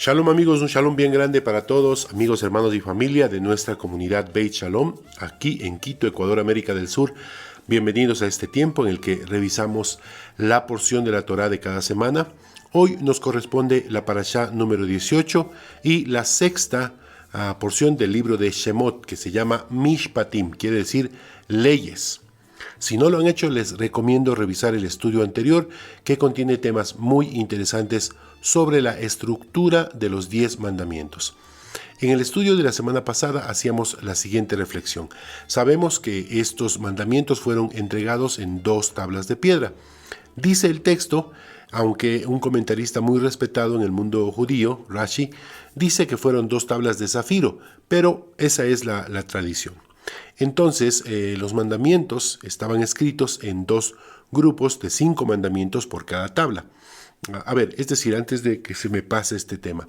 Shalom amigos, un shalom bien grande para todos, amigos, hermanos y familia de nuestra comunidad Beit Shalom, aquí en Quito, Ecuador, América del Sur. Bienvenidos a este tiempo en el que revisamos la porción de la Torá de cada semana. Hoy nos corresponde la parashá número 18 y la sexta porción del libro de Shemot, que se llama Mishpatim, quiere decir leyes. Si no lo han hecho, les recomiendo revisar el estudio anterior, que contiene temas muy interesantes sobre la estructura de los 10 mandamientos. En el estudio de la semana pasada hacíamos la siguiente reflexión. Sabemos que estos mandamientos fueron entregados en 2 tablas de piedra. Dice el texto, aunque un comentarista muy respetado en el mundo judío, Rashi, dice que fueron 2 tablas de zafiro, pero esa es la tradición. Entonces, los mandamientos estaban escritos en 2 grupos de 5 mandamientos por cada tabla. A ver, es decir, antes de que se me pase este tema,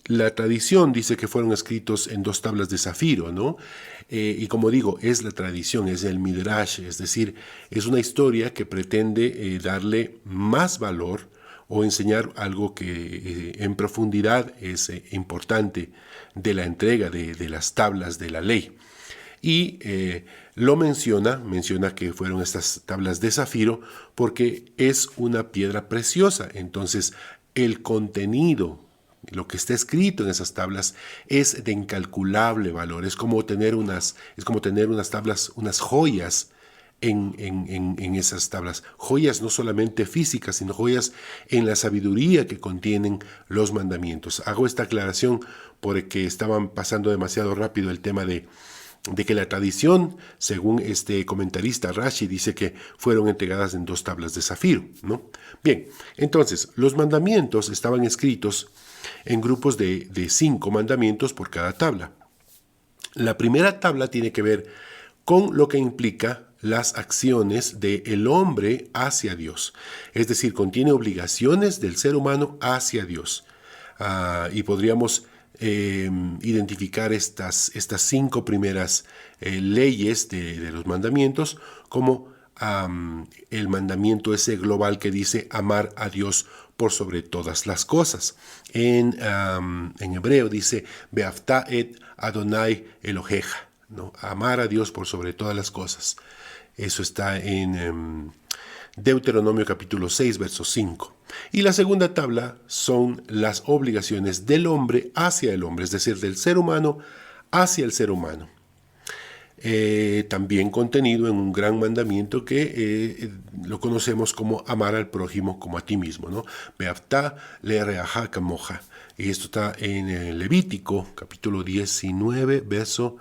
la tradición dice que fueron escritos en 2 tablas de zafiro, ¿no? Y como digo, es la tradición, es el midrash, es decir, es una historia que pretende darle más valor o enseñar algo que en profundidad es importante de la entrega de las tablas de la ley. Y lo menciona que fueron estas tablas de zafiro porque es una piedra preciosa. Entonces, el contenido, lo que está escrito en esas tablas es de incalculable valor. Es como tener unas tablas, unas joyas en esas tablas. Joyas no solamente físicas, sino joyas en la sabiduría que contienen los mandamientos. Hago esta aclaración porque estaban pasando demasiado rápido el tema de que la tradición, según este comentarista Rashi, dice que fueron entregadas en 2 tablas de zafiro, ¿no? Bien, entonces, los mandamientos estaban escritos en grupos de 5 mandamientos por cada tabla. La primera tabla tiene que ver con lo que implica las acciones del hombre hacia Dios. Es decir, contiene obligaciones del ser humano hacia Dios. Y podríamos identificar estas 5 primeras leyes de los mandamientos como el mandamiento ese global que dice amar a Dios por sobre todas las cosas. En hebreo dice Be'aftá et Adonai Eloheja, ¿no? Amar a Dios por sobre todas las cosas. Eso está en Deuteronomio capítulo 6, verso 5. Y la segunda tabla son las obligaciones del hombre hacia el hombre, es decir, del ser humano hacia el ser humano. También contenido en un gran mandamiento que lo conocemos como amar al prójimo como a ti mismo, ¿no? Beaftá le'reajá kamoja. Y esto está en Levítico capítulo 19, verso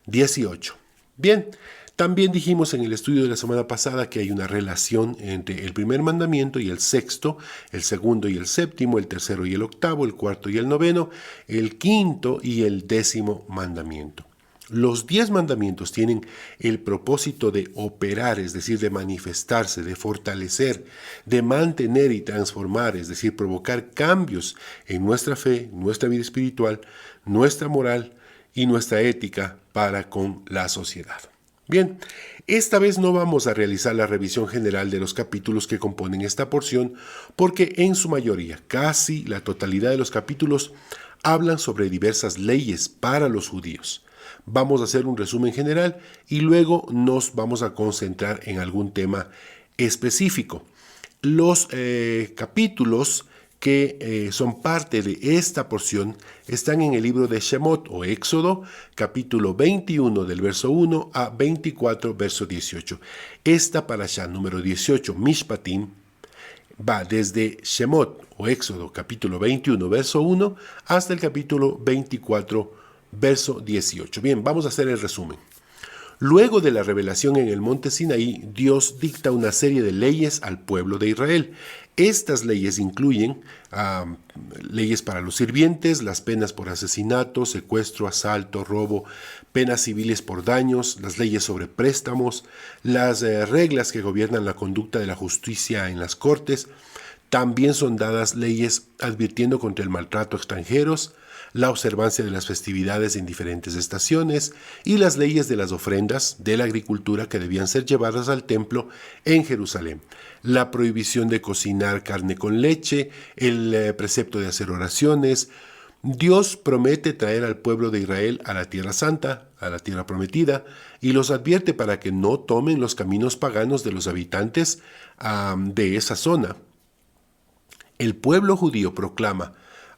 18. Bien. También dijimos en el estudio de la semana pasada que hay una relación entre el primer mandamiento y el sexto, el segundo y el séptimo, el tercero y el octavo, el cuarto y el noveno, el quinto y el 10º mandamiento. Los 10 mandamientos tienen el propósito de operar, es decir, de manifestarse, de fortalecer, de mantener y transformar, es decir, provocar cambios en nuestra fe, nuestra vida espiritual, nuestra moral y nuestra ética para con la sociedad. Bien, esta vez no vamos a realizar la revisión general de los capítulos que componen esta porción porque en su mayoría, casi la totalidad de los capítulos, hablan sobre diversas leyes para los judíos. Vamos a hacer un resumen general y luego nos vamos a concentrar en algún tema específico. Los capítulos que son parte de esta porción están en el libro de Shemot o Éxodo, capítulo 21 del verso 1 a 24, verso 18. Esta parashá número 18, Mishpatim, va desde Shemot o Éxodo, capítulo 21, verso 1, hasta el capítulo 24, verso 18. Bien, vamos a hacer el resumen. Luego de la revelación en el monte Sinaí, Dios dicta una serie de leyes al pueblo de Israel. Estas leyes incluyen leyes para los sirvientes, las penas por asesinato, secuestro, asalto, robo, penas civiles por daños, las leyes sobre préstamos, las reglas que gobiernan la conducta de la justicia en las cortes, También son dadas leyes advirtiendo contra el maltrato a extranjeros, la observancia de las festividades en diferentes estaciones y las leyes de las ofrendas de la agricultura que debían ser llevadas al templo en Jerusalén. La prohibición de cocinar carne con leche, el precepto de hacer oraciones. Dios promete traer al pueblo de Israel a la tierra santa, a la tierra prometida, y los advierte para que no tomen los caminos paganos de los habitantes de esa zona. El pueblo judío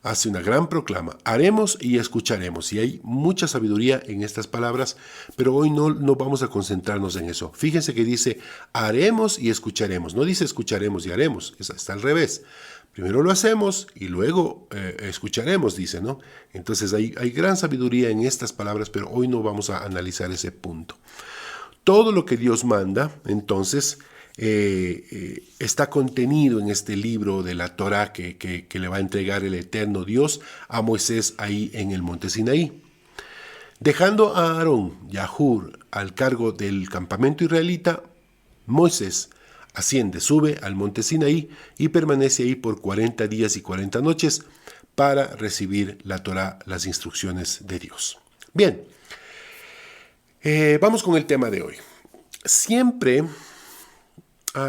hace una gran proclama: haremos y escucharemos. Y hay mucha sabiduría en estas palabras, pero hoy no vamos a concentrarnos en eso. Fíjense que dice haremos y escucharemos. No dice escucharemos y haremos, está al revés. Primero lo hacemos y luego escucharemos, dice, ¿no? Entonces hay gran sabiduría en estas palabras, pero hoy no vamos a analizar ese punto. Todo lo que Dios manda, entonces, está contenido en este libro de la Torá que le va a entregar el eterno Dios a Moisés ahí en el monte Sinaí. Dejando a Aarón y a Hur al cargo del campamento israelita, Moisés sube al monte Sinaí y permanece ahí por 40 días y 40 noches para recibir la Torá, las instrucciones de Dios. Bien, vamos con el tema de hoy.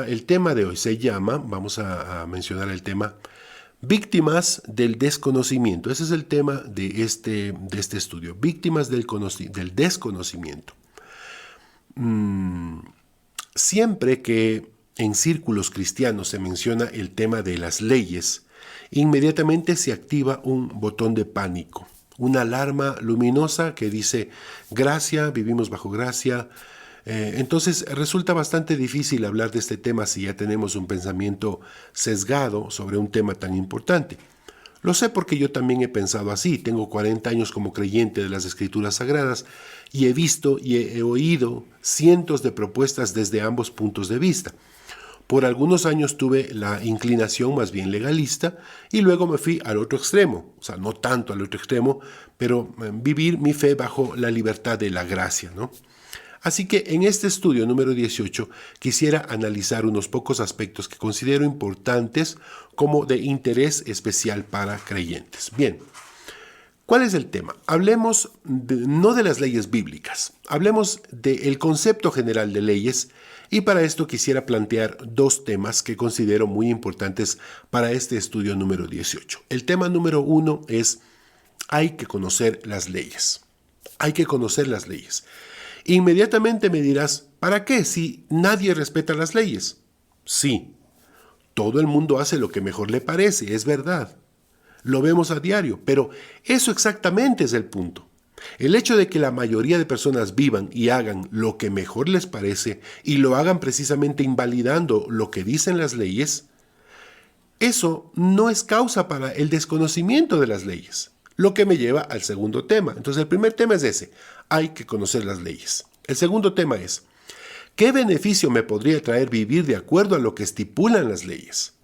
El tema de hoy se llama, vamos a mencionar el tema, víctimas del desconocimiento. Ese es el tema de este estudio, víctimas del desconocimiento. Siempre que en círculos cristianos se menciona el tema de las leyes, inmediatamente se activa un botón de pánico, una alarma luminosa que dice gracia, vivimos bajo gracia. Entonces resulta bastante difícil hablar de este tema si ya tenemos un pensamiento sesgado sobre un tema tan importante. Lo sé porque yo también he pensado así. Tengo 40 años como creyente de las Escrituras Sagradas y he visto y he oído cientos de propuestas desde ambos puntos de vista. Por algunos años tuve la inclinación más bien legalista y luego me fui al otro extremo, o sea, no tanto al otro extremo, pero vivir mi fe bajo la libertad de la gracia, ¿no? Así que en este estudio número 18 quisiera analizar unos pocos aspectos que considero importantes como de interés especial para creyentes. Bien, ¿cuál es el tema? Hablemos no de las leyes bíblicas, hablemos del concepto general de leyes, y para esto quisiera plantear dos temas que considero muy importantes para este estudio número 18. El tema número 1 es: hay que conocer las leyes. Hay que conocer las leyes. Inmediatamente me dirás, ¿para qué si nadie respeta las leyes? Sí, todo el mundo hace lo que mejor le parece, es verdad. Lo vemos a diario, pero eso exactamente es el punto. El hecho de que la mayoría de personas vivan y hagan lo que mejor les parece y lo hagan precisamente invalidando lo que dicen las leyes, eso no es causa para el desconocimiento de las leyes. Lo que me lleva al segundo tema. Entonces el primer tema es ese: hay que conocer las leyes. El segundo tema es: ¿qué beneficio me podría traer vivir de acuerdo a lo que estipulan las leyes?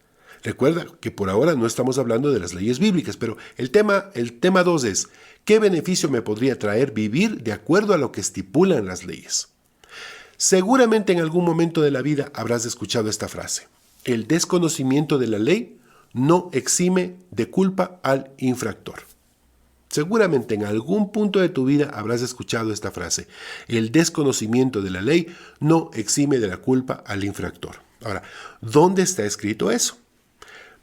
Recuerda que por ahora no estamos hablando de las leyes bíblicas, pero el tema 2 es: ¿qué beneficio me podría traer vivir de acuerdo a lo que estipulan las leyes? Seguramente en algún momento de la vida habrás escuchado esta frase: el desconocimiento de la ley no exime de culpa al infractor. Seguramente en algún punto de tu vida habrás escuchado esta frase: el desconocimiento de la ley no exime de la culpa al infractor. Ahora, ¿dónde está escrito eso?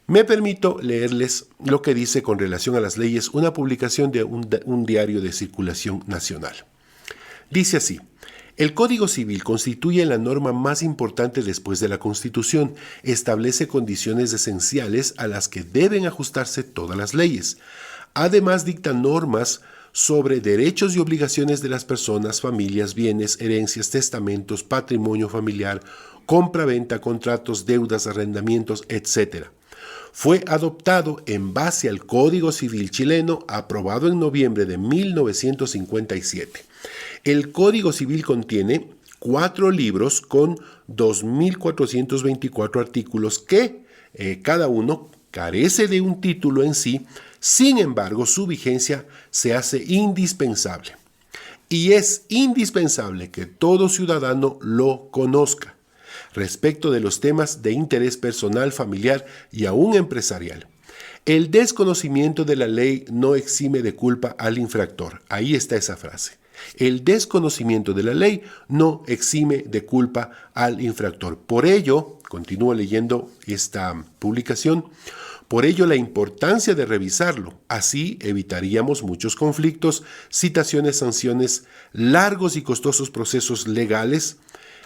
Me permito leerles lo que dice con relación a las leyes una publicación de un diario de circulación nacional. Dice así: el Código Civil constituye la norma más importante después de la Constitución. Establece condiciones esenciales a las que deben ajustarse todas las leyes. Además, dicta normas sobre derechos y obligaciones de las personas, familias, bienes, herencias, testamentos, patrimonio familiar, compra-venta, contratos, deudas, arrendamientos, etc. Fue adoptado en base al Código Civil chileno, aprobado en noviembre de 1957. El Código Civil contiene 4 libros con 2.424 artículos que cada uno carece de un título en sí. Sin embargo, su vigencia se hace indispensable. Y es indispensable que todo ciudadano lo conozca. respecto de los temas de interés personal, familiar y aún empresarial. El desconocimiento de la ley no exime de culpa al infractor. Ahí está esa frase. El desconocimiento de la ley no exime de culpa al infractor. Por ello, continúo leyendo esta publicación, por ello la importancia de revisarlo. Así evitaríamos muchos conflictos, citaciones, sanciones, largos y costosos procesos legales,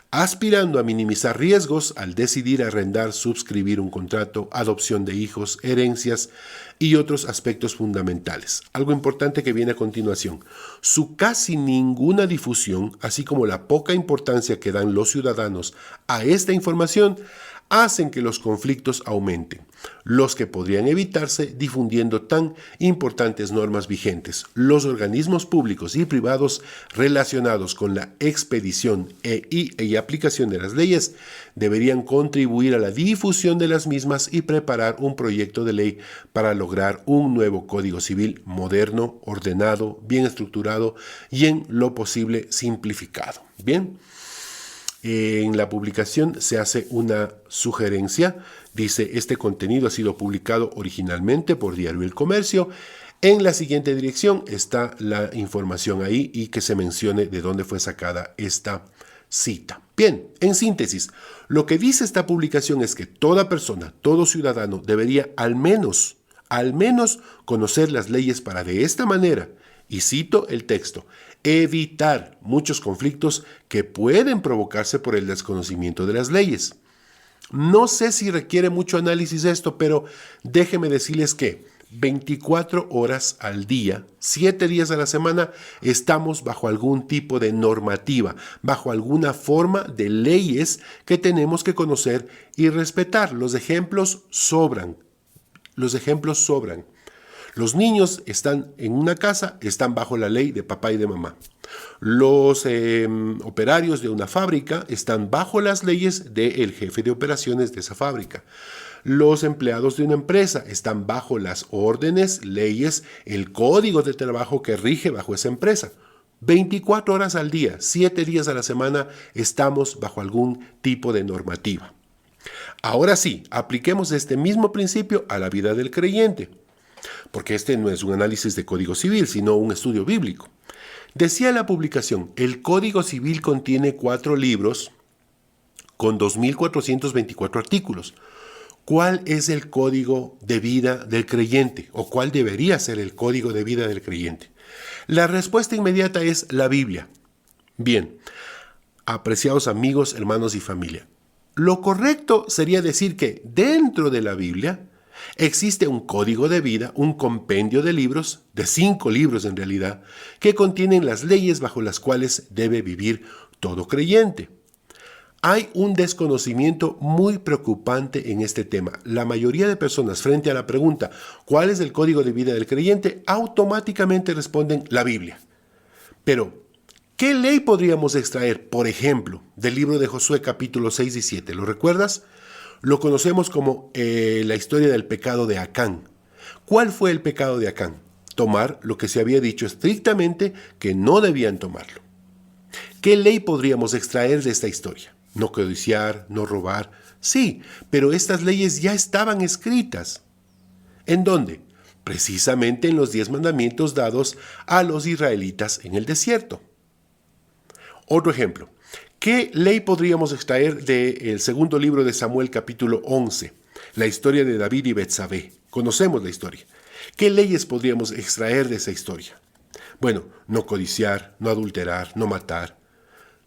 aspirando a minimizar riesgos al decidir arrendar, suscribir un contrato, adopción de hijos, herencias y otros aspectos fundamentales. Algo importante que viene a continuación. Su casi ninguna difusión, así como la poca importancia que dan los ciudadanos a esta información, hacen que los conflictos aumenten, los que podrían evitarse difundiendo tan importantes normas vigentes. Los organismos públicos y privados relacionados con la expedición y aplicación de las leyes deberían contribuir a la difusión de las mismas y preparar un proyecto de ley para lograr un nuevo Código Civil moderno, ordenado, bien estructurado y en lo posible simplificado. Bien. En la publicación se hace una sugerencia, dice: este contenido ha sido publicado originalmente por Diario El Comercio. En la siguiente dirección está la información ahí y que se mencione de dónde fue sacada esta cita. Bien, en síntesis, lo que dice esta publicación es que toda persona, todo ciudadano debería al menos conocer las leyes para de esta manera, y cito el texto, evitar muchos conflictos que pueden provocarse por el desconocimiento de las leyes. No sé si requiere mucho análisis esto, pero déjenme decirles que 24 horas al día, 7 días a la semana, estamos bajo algún tipo de normativa, bajo alguna forma de leyes que tenemos que conocer y respetar. Los ejemplos sobran. Los niños están en una casa, están bajo la ley de papá y de mamá. Los operarios de una fábrica están bajo las leyes del jefe de operaciones de esa fábrica. Los empleados de una empresa están bajo las órdenes, leyes, el código de trabajo que rige bajo esa empresa. 24 horas al día, 7 días a la semana, estamos bajo algún tipo de normativa. Ahora sí, apliquemos este mismo principio a la vida del creyente, porque este no es un análisis de Código Civil, sino un estudio bíblico. Decía la publicación, el Código Civil contiene 4 libros con 2.424 artículos. ¿Cuál es el código de vida del creyente? ¿O cuál debería ser el código de vida del creyente? La respuesta inmediata es la Biblia. Bien, apreciados amigos, hermanos y familia, lo correcto sería decir que dentro de la Biblia existe un código de vida, un compendio de libros, de 5 libros en realidad, que contienen las leyes bajo las cuales debe vivir todo creyente. Hay un desconocimiento muy preocupante en este tema. La mayoría de personas, frente a la pregunta ¿cuál es el código de vida del creyente?, automáticamente responden la Biblia. Pero, ¿qué ley podríamos extraer, por ejemplo, del libro de Josué capítulo 6 y 7? ¿Lo recuerdas? Lo conocemos como la historia del pecado de Acán. ¿Cuál fue el pecado de Acán? Tomar lo que se había dicho estrictamente que no debían tomarlo. ¿Qué ley podríamos extraer de esta historia? No codiciar, no robar. Sí, pero estas leyes ya estaban escritas. ¿En dónde? Precisamente en los 10 mandamientos dados a los israelitas en el desierto. Otro ejemplo. ¿Qué ley podríamos extraer del segundo libro de Samuel capítulo 11? La historia de David y Betsabé. Conocemos la historia. ¿Qué leyes podríamos extraer de esa historia? Bueno, no codiciar, no adulterar, no matar.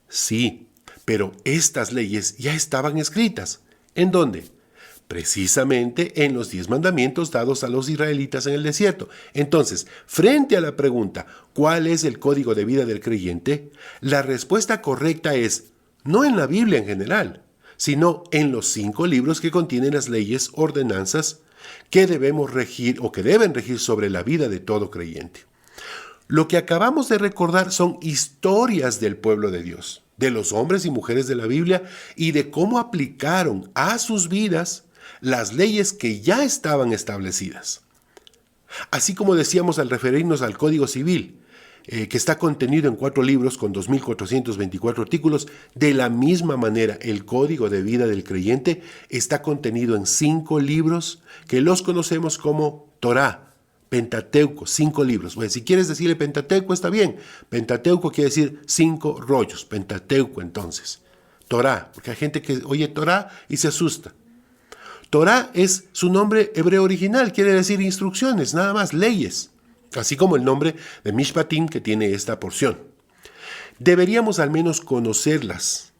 Sí, pero estas leyes ya estaban escritas. ¿En dónde? Precisamente en los 10 mandamientos dados a los israelitas en el desierto. Entonces, frente a la pregunta, ¿cuál es el código de vida del creyente?, la respuesta correcta es, no en la Biblia en general, sino en los 5 libros que contienen las leyes, ordenanzas, que debemos regir o que deben regir sobre la vida de todo creyente. Lo que acabamos de recordar son historias del pueblo de Dios, de los hombres y mujeres de la Biblia y de cómo aplicaron a sus vidas las leyes que ya estaban establecidas. Así como decíamos al referirnos al Código Civil, que está contenido en 4 libros con 2.424 artículos. De la misma manera, el código de vida del creyente está contenido en 5 libros que los conocemos como Torá, Pentateuco, 5 libros. Bueno, si quieres decirle Pentateuco, está bien. Pentateuco quiere decir 5 rollos, Pentateuco entonces. Torá, porque hay gente que oye Torá y se asusta. Torá es su nombre hebreo original, quiere decir instrucciones, nada más, leyes. Así como el nombre de Mishpatim que tiene esta porción. Deberíamos al menos conocerlas.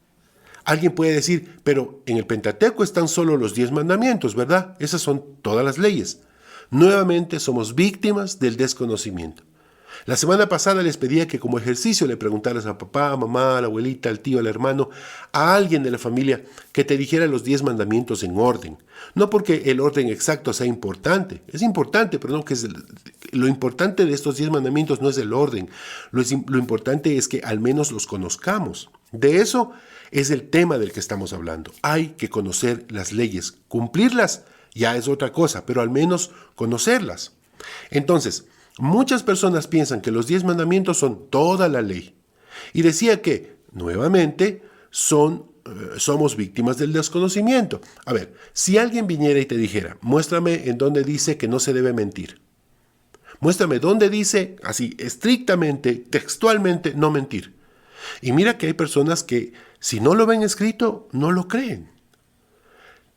Alguien puede decir, pero en el Pentateuco están solo los 10 mandamientos, ¿verdad? Esas son todas las leyes. Nuevamente somos víctimas del desconocimiento. La semana pasada les pedía que como ejercicio le preguntaras a papá, a mamá, a la abuelita, al tío, al hermano, a alguien de la familia que te dijera los 10 mandamientos en orden. No porque el orden exacto sea importante, es importante, pero no que lo importante de estos 10 mandamientos no es el orden. Lo importante es que al menos los conozcamos. De eso es el tema del que estamos hablando. Hay que conocer las leyes, cumplirlas ya es otra cosa, pero al menos conocerlas. Entonces, muchas personas piensan que los 10 mandamientos son toda la ley. Y decía que, nuevamente, somos víctimas del desconocimiento. A ver, si alguien viniera y te dijera, muéstrame en dónde dice que no se debe mentir. Muéstrame dónde dice, así, estrictamente, textualmente, no mentir. Y mira que hay personas que, si no lo ven escrito, no lo creen.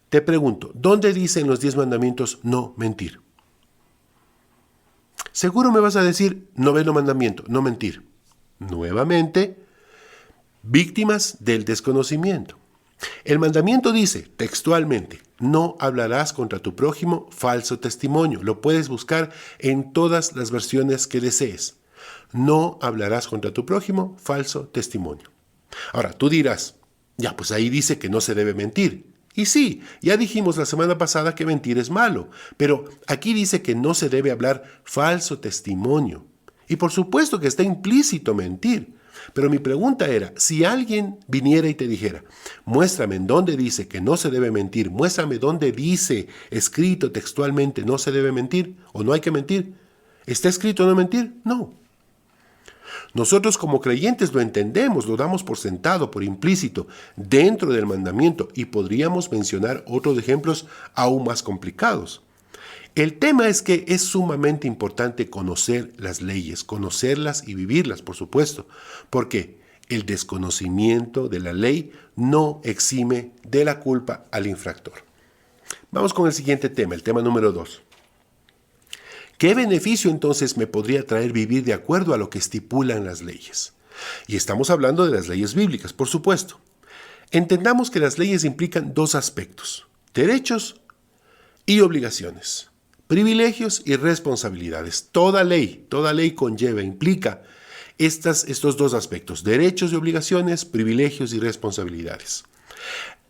Te pregunto, ¿dónde dice en los 10 mandamientos no mentir? Seguro me vas a decir, 9º mandamiento, no mentir. Nuevamente, víctimas del desconocimiento. El mandamiento dice, textualmente, no hablarás contra tu prójimo falso testimonio. Lo puedes buscar en todas las versiones que desees. No hablarás contra tu prójimo falso testimonio. Ahora, tú dirás, ya, pues ahí dice que no se debe mentir. Y sí, ya dijimos la semana pasada que mentir es malo, pero aquí dice que no se debe hablar falso testimonio. Y por supuesto que está implícito mentir. Pero mi pregunta era, si alguien viniera y te dijera, muéstrame en dónde dice que no se debe mentir, muéstrame dónde dice escrito textualmente no se debe mentir o no hay que mentir, ¿está escrito no mentir? No. Nosotros como creyentes lo entendemos, lo damos por sentado, por implícito, dentro del mandamiento, y podríamos mencionar otros ejemplos aún más complicados. El tema es que es sumamente importante conocer las leyes, conocerlas y vivirlas, por supuesto, porque el desconocimiento de la ley no exime de la culpa al infractor. Vamos con el siguiente tema, el tema número 2. ¿Qué beneficio entonces me podría traer vivir de acuerdo a lo que estipulan las leyes? Y estamos hablando de las leyes bíblicas, por supuesto. Entendamos que las leyes implican 2 aspectos, derechos y obligaciones, privilegios y responsabilidades. Toda ley conlleva, implica estos 2 aspectos, derechos y obligaciones, privilegios y responsabilidades.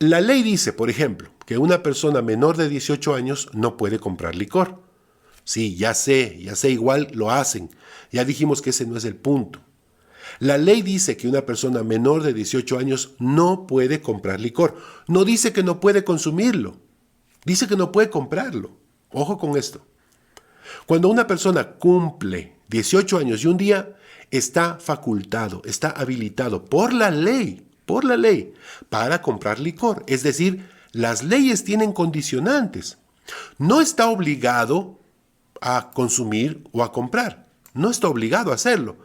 La ley dice, por ejemplo, que una persona menor de 18 años no puede comprar licor. Sí, ya sé, igual lo hacen. Ya dijimos que ese no es el punto. La ley dice que una persona menor de 18 años no puede comprar licor. No dice que no puede consumirlo. Dice que no puede comprarlo. Ojo con esto. Cuando una persona cumple 18 años y un día, está facultado, está habilitado por la ley, para comprar licor. Es decir, las leyes tienen condicionantes. No está obligado a consumir o a comprar. No está obligado a hacerlo,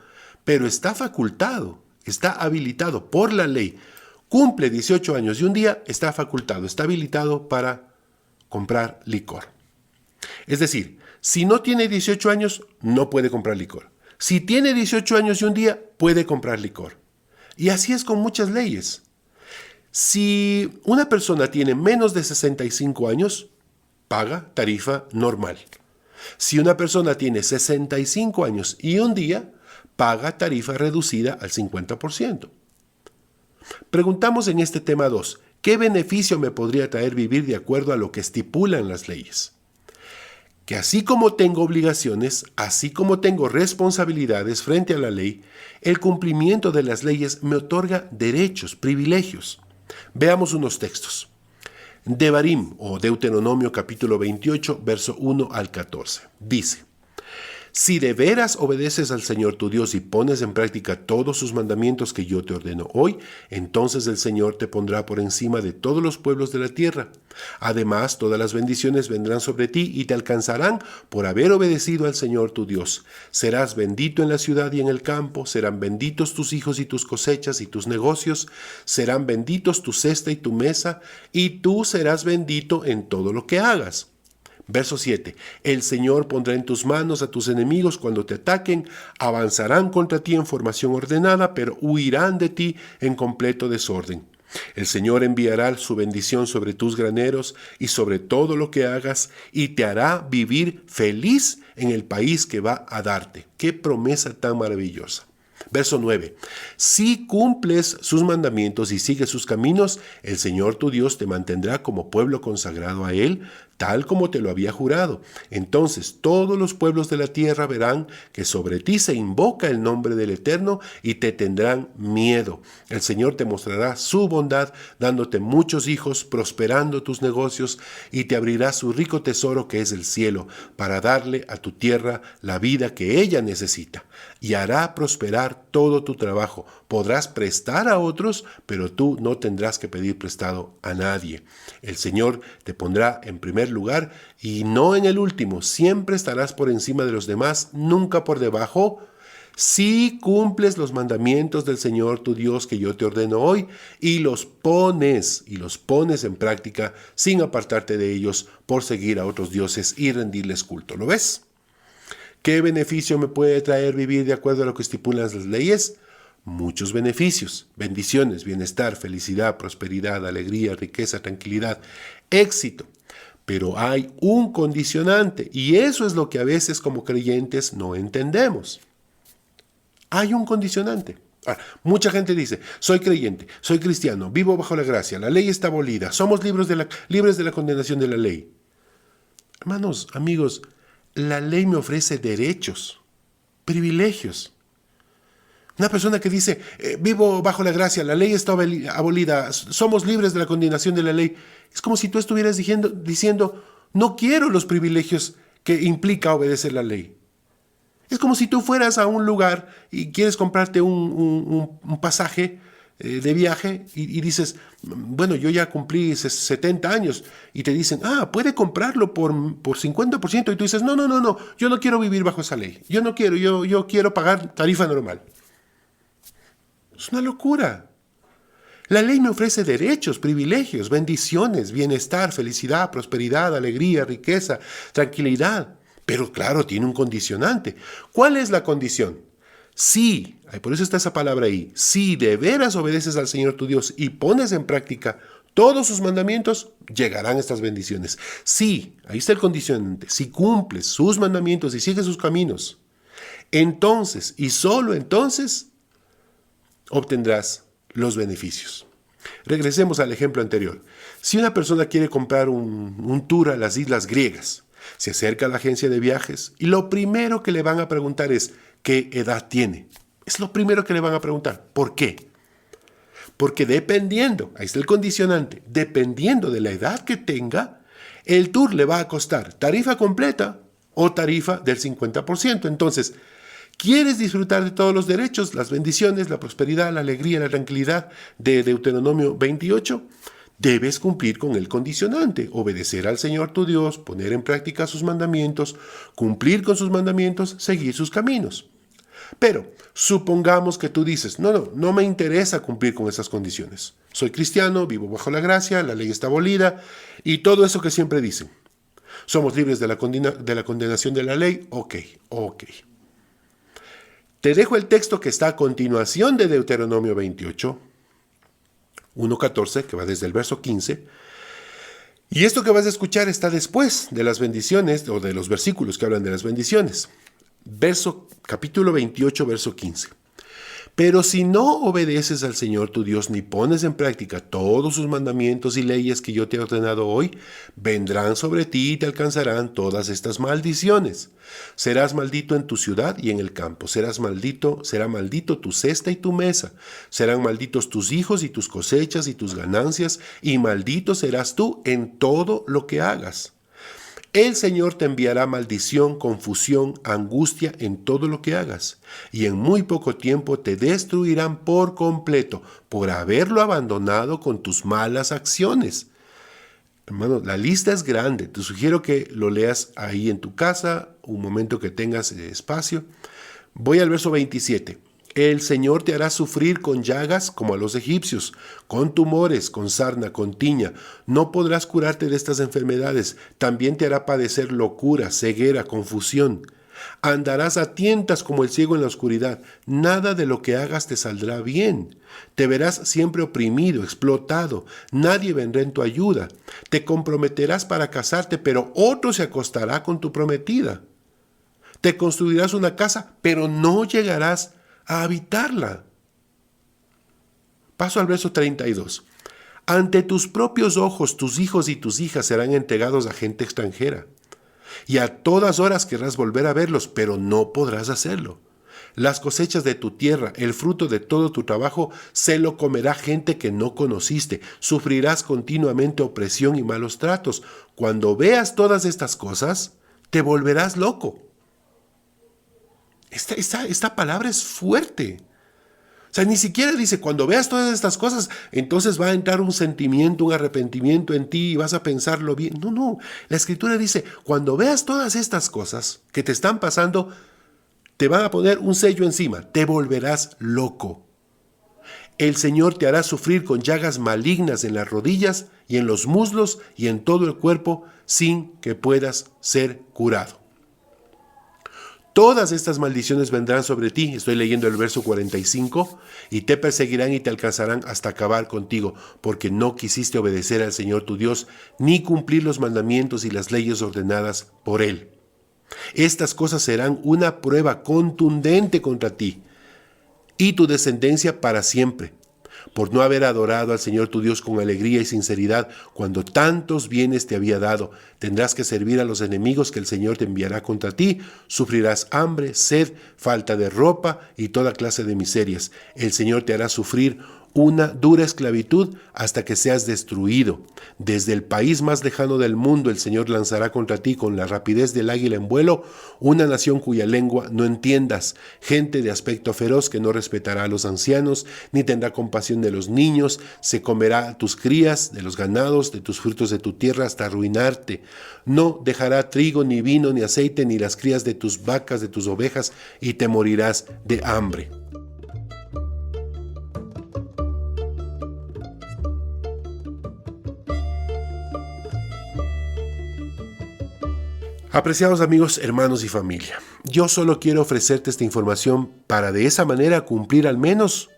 pero está facultado, está habilitado por la ley. Cumple 18 años y un día está facultado, está habilitado para comprar licor. Es decir, si no tiene 18 años, no puede comprar licor. Si tiene 18 años y un día, puede comprar licor. Y así es con muchas leyes. Si una persona tiene menos de 65 años, paga tarifa normal. Si una persona tiene 65 años y un día, paga tarifa reducida al 50%. Preguntamos en este tema 2, ¿qué beneficio me podría traer vivir de acuerdo a lo que estipulan las leyes? Que así como tengo obligaciones, así como tengo responsabilidades frente a la ley, el cumplimiento de las leyes me otorga derechos, privilegios. Veamos unos textos. Devarim, o Deuteronomio capítulo 28, verso 1 al 14. Dice, Si de veras obedeces al Señor tu Dios y pones en práctica todos sus mandamientos que yo te ordeno hoy, entonces el Señor te pondrá por encima de todos los pueblos de la tierra. Además, todas las bendiciones vendrán sobre ti y te alcanzarán por haber obedecido al Señor tu Dios. Serás bendito en la ciudad y en el campo, serán benditos tus hijos y tus cosechas y tus negocios, serán benditos tu cesta y tu mesa, y tú serás bendito en todo lo que hagas. Verso 7. El Señor pondrá en tus manos a tus enemigos cuando te ataquen, avanzarán contra ti en formación ordenada, pero huirán de ti en completo desorden. El Señor enviará su bendición sobre tus graneros y sobre todo lo que hagas, y te hará vivir feliz en el país que va a darte. ¡Qué promesa tan maravillosa! Verso 9. Si cumples sus mandamientos y sigues sus caminos, el Señor tu Dios te mantendrá como pueblo consagrado a Él, tal como te lo había jurado. Entonces todos los pueblos de la tierra verán que sobre ti se invoca el nombre del Eterno y te tendrán miedo. El Señor te mostrará su bondad, dándote muchos hijos, prosperando tus negocios, y te abrirá su rico tesoro que es el cielo, para darle a tu tierra la vida que ella necesita. Y hará prosperar todo tu trabajo. Podrás prestar a otros, pero tú no tendrás que pedir prestado a nadie. El Señor te pondrá en primer lugar y no en el último. Siempre estarás por encima de los demás, nunca por debajo. Si cumples los mandamientos del Señor tu Dios que yo te ordeno hoy y los pones en práctica sin apartarte de ellos por seguir a otros dioses y rendirles culto. ¿Lo ves? ¿Qué beneficio me puede traer vivir de acuerdo a lo que estipulan las leyes? Muchos beneficios, bendiciones, bienestar, felicidad, prosperidad, alegría, riqueza, tranquilidad, éxito. Pero hay un condicionante, y eso es lo que a veces como creyentes no entendemos. Hay un condicionante. Mucha gente dice, soy creyente, soy cristiano, vivo bajo la gracia, la ley está abolida, somos libres de la condenación de la ley. Hermanos, amigos, la ley me ofrece derechos, privilegios. Una persona que dice, vivo bajo la gracia, la ley está abolida, somos libres de la condenación de la ley, es como si tú estuvieras diciendo, no quiero los privilegios que implica obedecer la ley. Es como si tú fueras a un lugar y quieres comprarte un pasaje de viaje y dices, bueno, yo ya cumplí 70 años, y te dicen, puede comprarlo por 50%, y tú dices, no, yo no quiero vivir bajo esa ley, yo no quiero, yo quiero pagar tarifa normal. Es una locura. La ley me ofrece derechos, privilegios, bendiciones, bienestar, felicidad, prosperidad, alegría, riqueza, tranquilidad. Pero claro, tiene un condicionante. ¿Cuál es la condición? Si, por eso está esa palabra ahí, si de veras obedeces al Señor tu Dios y pones en práctica todos sus mandamientos, llegarán estas bendiciones. Sí, ahí está el condicionante. Si cumples sus mandamientos y sigues sus caminos, entonces y solo entonces obtendrás los beneficios. Regresemos al ejemplo anterior. Si una persona quiere comprar un tour a las islas griegas, se acerca a la agencia de viajes y lo primero que le van a preguntar es ¿qué edad tiene? Es lo primero que le van a preguntar. ¿Por qué? Porque dependiendo, ahí está el condicionante, dependiendo de la edad que tenga, el tour le va a costar tarifa completa o tarifa del 50%. Entonces, ¿quieres disfrutar de todos los derechos, las bendiciones, la prosperidad, la alegría, la tranquilidad de Deuteronomio 28? Debes cumplir con el condicionante, obedecer al Señor tu Dios, poner en práctica sus mandamientos, cumplir con sus mandamientos, seguir sus caminos. Pero supongamos que tú dices, no me interesa cumplir con esas condiciones. Soy cristiano, vivo bajo la gracia, la ley está abolida y todo eso que siempre dicen. Somos libres de la condenación de la ley. Ok. Te dejo el texto que está a continuación de Deuteronomio 28, 1:14, que va desde el verso 15. Y esto que vas a escuchar está después de las bendiciones, o de los versículos que hablan de las bendiciones. Capítulo 28, verso 15. Pero si no obedeces al Señor tu Dios ni pones en práctica todos sus mandamientos y leyes que yo te he ordenado hoy, vendrán sobre ti y te alcanzarán todas estas maldiciones. Serás maldito en tu ciudad y en el campo. Será maldito tu cesta y tu mesa. Serán malditos tus hijos y tus cosechas y tus ganancias, y maldito serás tú en todo lo que hagas. El Señor te enviará maldición, confusión, angustia en todo lo que hagas, y en muy poco tiempo te destruirán por completo por haberlo abandonado con tus malas acciones. Hermano, la lista es grande. Te sugiero que lo leas ahí en tu casa, un momento que tengas espacio. Voy al verso 27. El Señor te hará sufrir con llagas como a los egipcios, con tumores, con sarna, con tiña. No podrás curarte de estas enfermedades. También te hará padecer locura, ceguera, confusión. Andarás a tientas como el ciego en la oscuridad. Nada de lo que hagas te saldrá bien. Te verás siempre oprimido, explotado. Nadie vendrá en tu ayuda. Te comprometerás para casarte, pero otro se acostará con tu prometida. Te construirás una casa, pero no llegarás a habitarla. Paso al verso 32. Ante tus propios ojos, tus hijos y tus hijas serán entregados a gente extranjera. Y a todas horas querrás volver a verlos, pero no podrás hacerlo. Las cosechas de tu tierra, el fruto de todo tu trabajo, se lo comerá gente que no conociste. Sufrirás continuamente opresión y malos tratos. Cuando veas todas estas cosas, te volverás loco. Esta palabra es fuerte. O sea, ni siquiera dice, cuando veas todas estas cosas, entonces va a entrar un sentimiento, un arrepentimiento en ti y vas a pensarlo bien. No. La Escritura dice, cuando veas todas estas cosas que te están pasando, te van a poner un sello encima. Te volverás loco. El Señor te hará sufrir con llagas malignas en las rodillas y en los muslos y en todo el cuerpo sin que puedas ser curado. Todas estas maldiciones vendrán sobre ti, estoy leyendo el verso 45, y te perseguirán y te alcanzarán hasta acabar contigo, porque no quisiste obedecer al Señor tu Dios, ni cumplir los mandamientos y las leyes ordenadas por Él. Estas cosas serán una prueba contundente contra ti y tu descendencia para siempre, por no haber adorado al Señor tu Dios con alegría y sinceridad cuando tantos bienes te había dado. Tendrás que servir a los enemigos que el Señor te enviará contra ti. Sufrirás hambre, sed, falta de ropa y toda clase de miserias. El Señor te hará sufrir una dura esclavitud hasta que seas destruido. Desde el país más lejano del mundo el Señor lanzará contra ti con la rapidez del águila en vuelo una nación cuya lengua no entiendas, gente de aspecto feroz que no respetará a los ancianos, ni tendrá compasión de los niños, se comerá a tus crías, de los ganados, de tus frutos de tu tierra hasta arruinarte. No dejará trigo, ni vino, ni aceite, ni las crías de tus vacas, de tus ovejas, y te morirás de hambre. Apreciados amigos, hermanos y familia, yo solo quiero ofrecerte esta información para de esa manera cumplir al menos,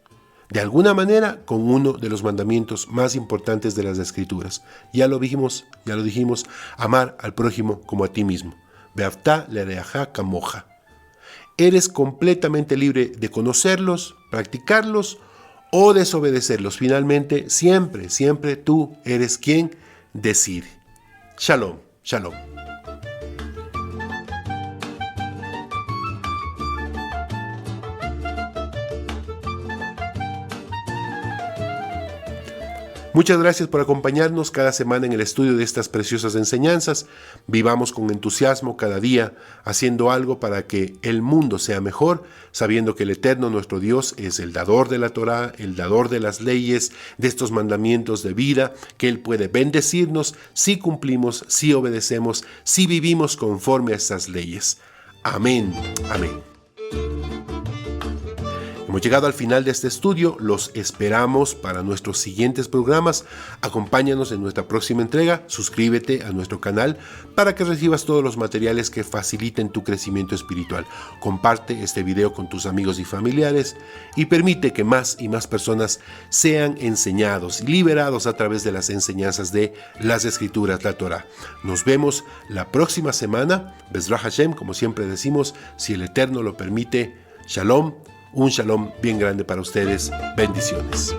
de alguna manera, con uno de los mandamientos más importantes de las Escrituras. Ya lo dijimos, amar al prójimo como a ti mismo. Beaftá lereajá kamoja. Eres completamente libre de conocerlos, practicarlos o desobedecerlos. Finalmente, siempre tú eres quien decide. Shalom, shalom. Muchas gracias por acompañarnos cada semana en el estudio de estas preciosas enseñanzas. Vivamos con entusiasmo cada día, haciendo algo para que el mundo sea mejor, sabiendo que el Eterno nuestro Dios es el dador de la Torá, el dador de las leyes, de estos mandamientos de vida, que Él puede bendecirnos si cumplimos, si obedecemos, si vivimos conforme a estas leyes. Amén, amén. Hemos llegado al final de este estudio, los esperamos para nuestros siguientes programas. Acompáñanos en nuestra próxima entrega, suscríbete a nuestro canal para que recibas todos los materiales que faciliten tu crecimiento espiritual. Comparte este video con tus amigos y familiares y permite que más y más personas sean enseñados y liberados a través de las enseñanzas de las Escrituras, la Torá. Nos vemos la próxima semana, Bezrat Hashem, como siempre decimos, si el Eterno lo permite. Shalom. Un shalom bien grande para ustedes. Bendiciones.